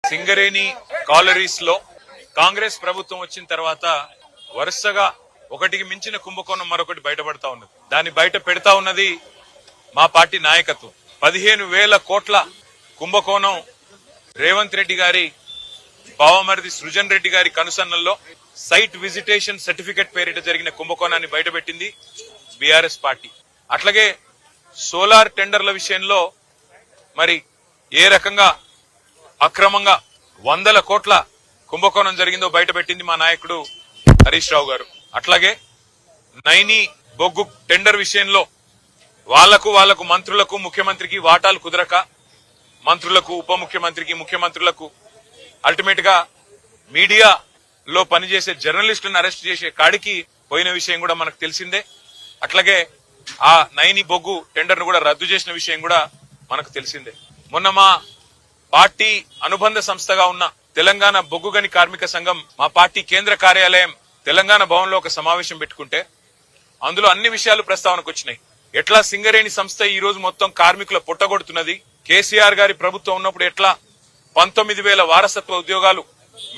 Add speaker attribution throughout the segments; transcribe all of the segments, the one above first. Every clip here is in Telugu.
Speaker 1: సింగరేణి కాలరీస్ లో కాంగ్రెస్ ప్రభుత్వం వచ్చిన తర్వాత వరుసగా ఒకటికి మించిన కుంభకోణం మరొకటి బయటపడతా ఉన్నది. దాన్ని బయట పెడతా ఉన్నది మా పార్టీ నాయకత్వం. 15,000 కోట్ల కుంభకోణం రేవంత్ రెడ్డి గారి బావమరిది సృజన్ రెడ్డి గారి కనుసన్నల్లో సైట్ విజిటేషన్ సర్టిఫికెట్ పేరిట జరిగిన కుంభకోణాన్ని బయటపెట్టింది బీఆర్ఎస్ పార్టీ. అట్లాగే సోలార్ టెండర్ల విషయంలో మరి ఏ రకంగా అక్రమంగా 100 కోట్ల కుంభకోణం జరిగిందో బయటపెట్టింది మా నాయకుడు హరీష్ రావు గారు. అట్లాగే నైని బొగ్గు టెండర్ విషయంలో వాళ్లకు మంత్రులకు ముఖ్యమంత్రికి వాటాలు కుదరక మంత్రులకు ఉప ముఖ్యమంత్రికి ముఖ్యమంత్రులకు అల్టిమేట్ గా మీడియాలో పనిచేసే జర్నలిస్టులను అరెస్ట్ చేసే కాడికి పోయిన విషయం కూడా మనకు తెలిసిందే. అట్లాగే ఆ నైని బొగ్గు టెండర్ ను కూడా రద్దు చేసిన విషయం కూడా మనకు తెలిసిందే. మొన్న మా పార్టీ అనుబంధ సంస్థగా ఉన్న తెలంగాణ బొగ్గు గని కార్మిక సంఘం మా పార్టీ కేంద్ర కార్యాలయం తెలంగాణ భవన్ లో ఒక సమావేశం పెట్టుకుంటే అందులో అన్ని విషయాలు ప్రస్తావనకు వచ్చినాయి. ఎట్లా సింగరేణి సంస్థ ఈ రోజు మొత్తం కార్మికుల పొట్టగొడుతున్నది, కేసీఆర్ గారి ప్రభుత్వం ఉన్నప్పుడు ఎట్లా 19,000 వారసత్వ ఉద్యోగాలు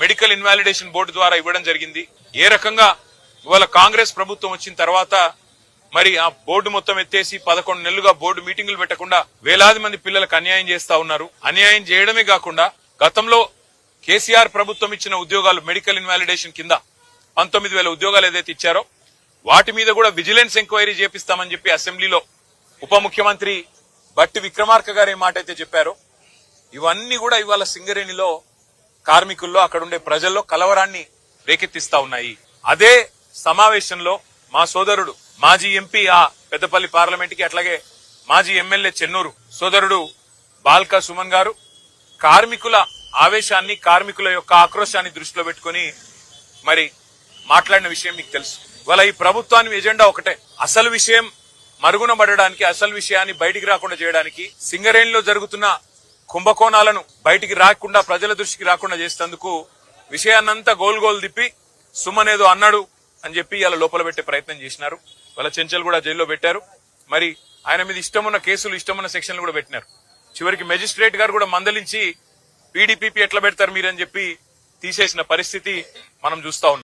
Speaker 1: మెడికల్ ఇన్వాలిడేషన్ బోర్డు ద్వారా ఇవ్వడం జరిగింది, ఏ రకంగా ఇవాళ కాంగ్రెస్ ప్రభుత్వం వచ్చిన తర్వాత మరి ఆ బోర్డు మొత్తం ఎత్తేసి 11 నెలలుగా బోర్డు మీటింగులు పెట్టకుండా వేలాది మంది పిల్లలకు అన్యాయం చేస్తా ఉన్నారు. అన్యాయం చేయడమే కాకుండా గతంలో కేసీఆర్ ప్రభుత్వం ఇచ్చిన ఉద్యోగాలు మెడికల్ ఇన్వాలిడేషన్ కింద 19,000 ఉద్యోగాలు ఏదైతే ఇచ్చారో వాటి మీద కూడా విజిలెన్స్ ఎంక్వైరీ చేపిస్తామని చెప్పి అసెంబ్లీలో ఉప ముఖ్యమంత్రి బట్టి విక్రమార్క గారు ఏ మాట అయితే చెప్పారో ఇవన్నీ కూడా ఇవాళ సింగరేణిలో కార్మికుల్లో అక్కడుండే ప్రజల్లో కలవరాన్ని రేకెత్తిస్తా ఉన్నాయి. అదే సమావేశంలో మా సోదరుడు మాజీ ఎంపీ ఆ పెద్దపల్లి పార్లమెంట్ కి అట్లాగే మాజీ ఎమ్మెల్యే చెన్నూరు సోదరుడు బాల్కా సుమన్ గారు కార్మికుల ఆవేశాన్ని కార్మికుల యొక్క ఆక్రోశాన్ని దృష్టిలో పెట్టుకుని మరి మాట్లాడిన విషయం మీకు తెలుసు. ఇవాళ ఈ ప్రభుత్వానికి ఎజెండా ఒకటే, అసలు విషయం మరుగున పడడానికి, అసలు విషయాన్ని బయటికి రాకుండా చేయడానికి, సింగరేణిలో జరుగుతున్న కుంభకోణాలను బయటికి రాకుండా ప్రజల దృష్టికి రాకుండా చేసేందుకు విషయాన్నంతా గోల్ తిప్పి సుమన్ ఏదో అన్నాడు అని చెప్పి ఇలా లోపల పెట్టే ప్రయత్నం చేసినారు. వాళ్ళ చెంచల్ కూడా జైల్లో పెట్టారు. మరి ఆయన మీద ఇష్టమున్న కేసులు ఇష్టమున్న సెక్షన్లు కూడా పెట్టినారు. చివరికి మెజిస్ట్రేట్ గారు కూడా మందలించి పీడీపీపీ ఎట్లా పెడతారు మీరని చెప్పి తీసేసిన పరిస్థితి మనం చూస్తా ఉన్నాం.